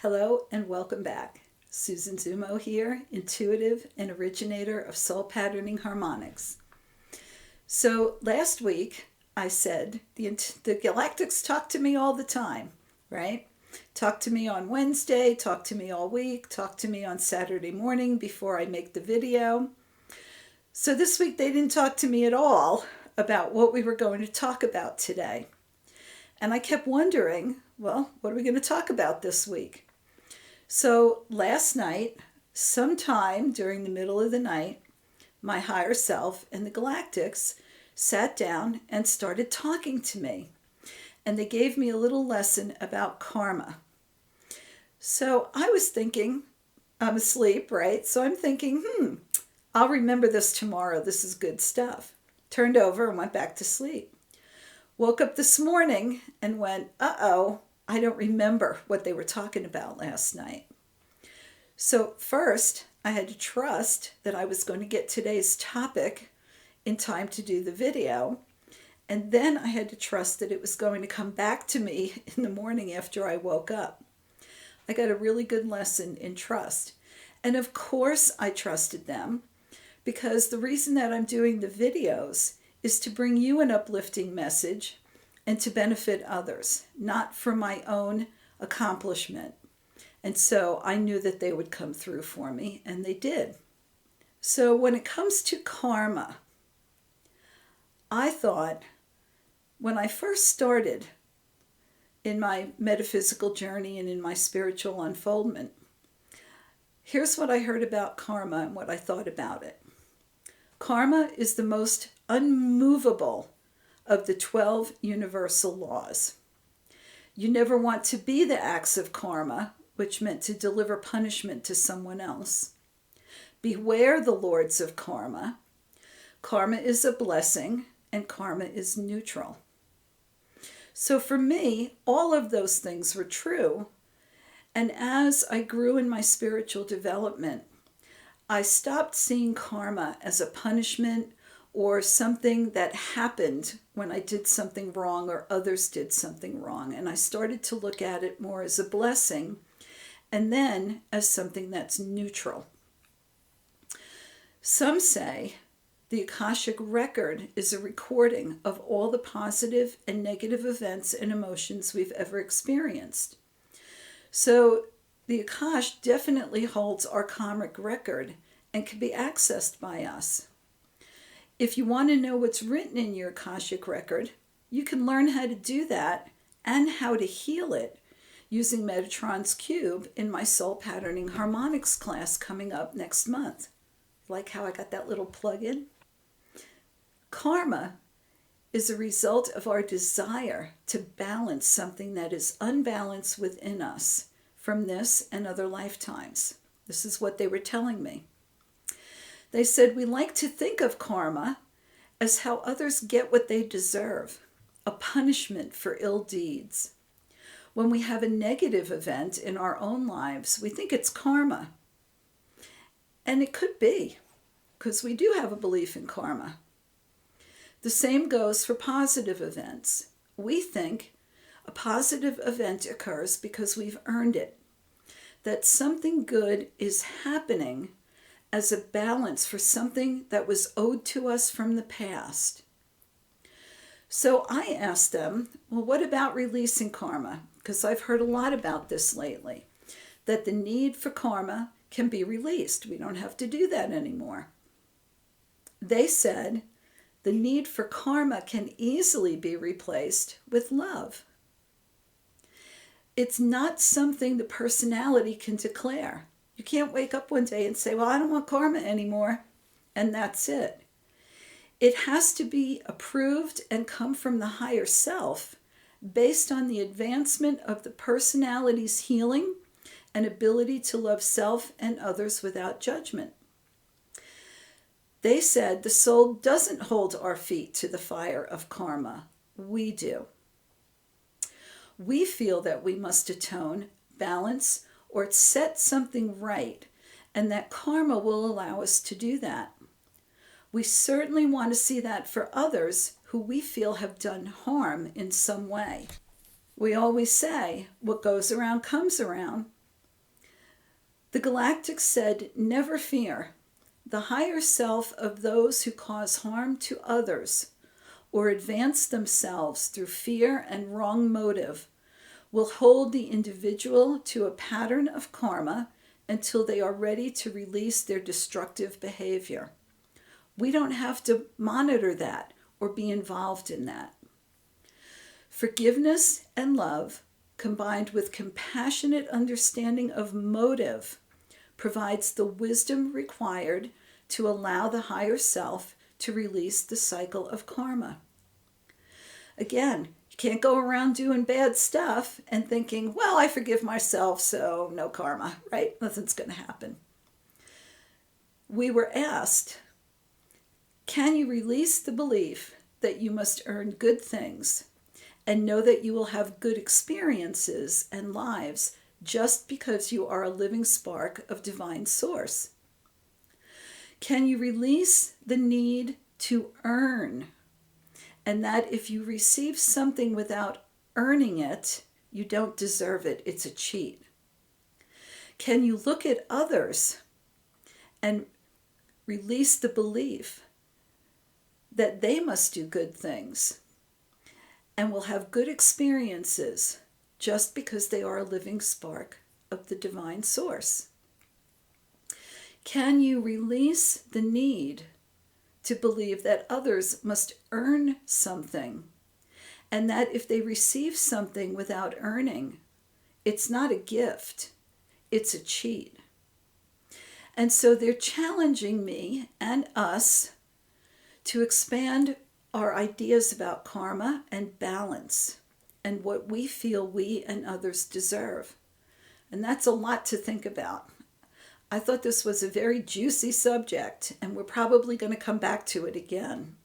Hello and welcome back. Susan Zumo here, intuitive and originator of soul patterning harmonics. So last week I said the Galactics talk to me all the time, right? Talk to me on Wednesday, talk to me all week, talk to me on Saturday morning before I make the video. So this week they didn't talk to me at all about what we were going to talk about today. And I kept wondering, well, what are we going to talk about this week? So last night, sometime during the middle of the night, my higher self and the Galactics sat down and started talking to me. And they gave me a little lesson about karma. So I was thinking, I'm asleep, right? So I'm thinking, I'll remember this tomorrow. This is good stuff. Turned over and went back to sleep. Woke up this morning and went, I don't remember what they were talking about last night. So first, I had to trust that I was going to get today's topic in time to do the video. And then I had to trust that it was going to come back to me in the morning after I woke up. I got a really good lesson in trust. And of course I trusted them, because the reason that I'm doing the videos is to bring you an uplifting message and to benefit others, not for my own accomplishment. And so I knew that they would come through for me, and they did. So when it comes to karma, I thought when I first started in my metaphysical journey and in my spiritual unfoldment, here's what I heard about karma and what I thought about it. Karma is the most unmovable of the 12 universal laws. You never want to be the acts of karma, which meant to deliver punishment to someone else. Beware the lords of karma. Karma is a blessing, and karma is neutral. So for me, all of those things were true. And as I grew in my spiritual development, I stopped seeing karma as a punishment or something that happened when I did something wrong or others did something wrong. And I started to look at it more as a blessing and then as something that's neutral. Some say the Akashic record is a recording of all the positive and negative events and emotions we've ever experienced. So the Akash definitely holds our karmic record and can be accessed by us. If you want to know what's written in your Akashic record, you can learn how to do that and how to heal it using Metatron's Cube in my Soul Patterning Harmonics class coming up next month. Like how I got that little plug-in? Karma is a result of our desire to balance something that is unbalanced within us from this and other lifetimes. This is what they were telling me. They said we like to think of karma as how others get what they deserve, a punishment for ill deeds. When we have a negative event in our own lives, we think it's karma. And it could be, because we do have a belief in karma. The same goes for positive events. We think a positive event occurs because we've earned it, that something good is happening as a balance for something that was owed to us from the past. So I asked them, well, what about releasing karma? Because I've heard a lot about this lately, that the need for karma can be released. We don't have to do that anymore. They said the need for karma can easily be replaced with love. It's not something the personality can declare. You can't wake up one day and say, well, I don't want karma anymore, and that's it. It has to be approved and come from the higher self based on the advancement of the personality's healing and ability to love self and others without judgment. They said the soul doesn't hold our feet to the fire of karma. We do. We feel that we must atone, balance, or set something right, and that karma will allow us to do that. We certainly want to see that for others who we feel have done harm in some way. We always say, what goes around comes around. The Galactics said, "Never fear. The higher self of those who cause harm to others or advance themselves through fear and wrong motive will hold the individual to a pattern of karma until they are ready to release their destructive behavior. We don't have to monitor that or be involved in that." Forgiveness and love, combined with compassionate understanding of motive, provides the wisdom required to allow the higher self to release the cycle of karma. Again, you can't go around doing bad stuff and thinking, well, I forgive myself, so no karma, right? Nothing's going to happen. We were asked, can you release the belief that you must earn good things and know that you will have good experiences and lives just because you are a living spark of divine source? Can you release the need to earn, and that if you receive something without earning it, you don't deserve it, it's a cheat? Can you look at others and release the belief that they must do good things and will have good experiences just because they are a living spark of the divine source? Can you release the need to believe that others must earn something, and that if they receive something without earning, it's not a gift, it's a cheat? And so they're challenging me and us to expand our ideas about karma and balance and what we feel we and others deserve. And that's a lot to think about. I thought this was a very juicy subject, and we're probably going to come back to it again.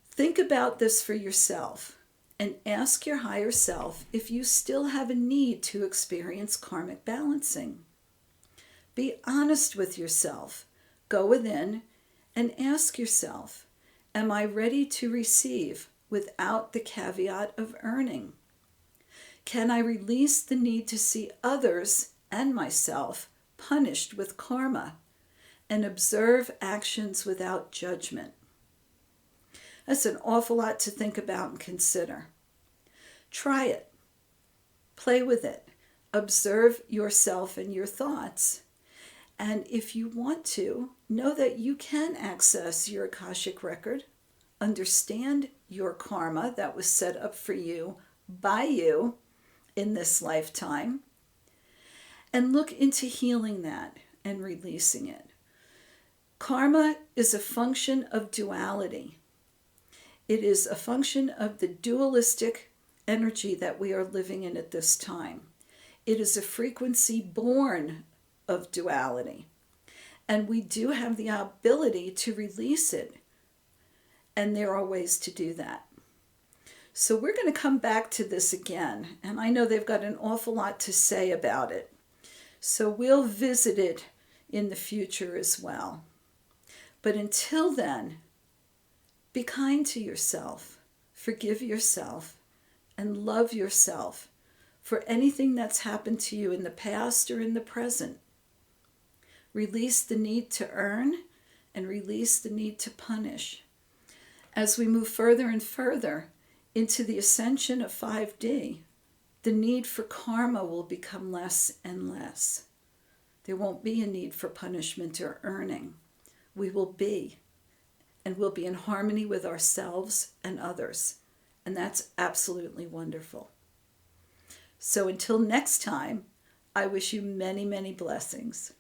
Think about this for yourself and ask your higher self if you still have a need to experience karmic balancing. Be honest with yourself. Go within and ask yourself, am I ready to receive without the caveat of earning? Can I release the need to see others and myself punished with karma and observe actions without judgment? That's an awful lot to think about and consider. Try it. Play with it. Observe yourself and your thoughts. And if you want to, know that you can access your Akashic record, understand your karma that was set up for you by you in this lifetime, and look into healing that and releasing it. Karma is a function of duality. It is a function of the dualistic energy that we are living in at this time. It is a frequency born of duality. And we do have the ability to release it. And there are ways to do that. So we're going to come back to this again. And I know they've got an awful lot to say about it. So we'll visit it in the future as well. But until then, be kind to yourself, forgive yourself, and love yourself for anything that's happened to you in the past or in the present. Release the need to earn and release the need to punish. As we move further and further into the ascension of 5D, the need for karma will become less and less. There won't be a need for punishment or earning. We will be, and we'll be in harmony with ourselves and others. And that's absolutely wonderful. So until next time, I wish you many, many blessings.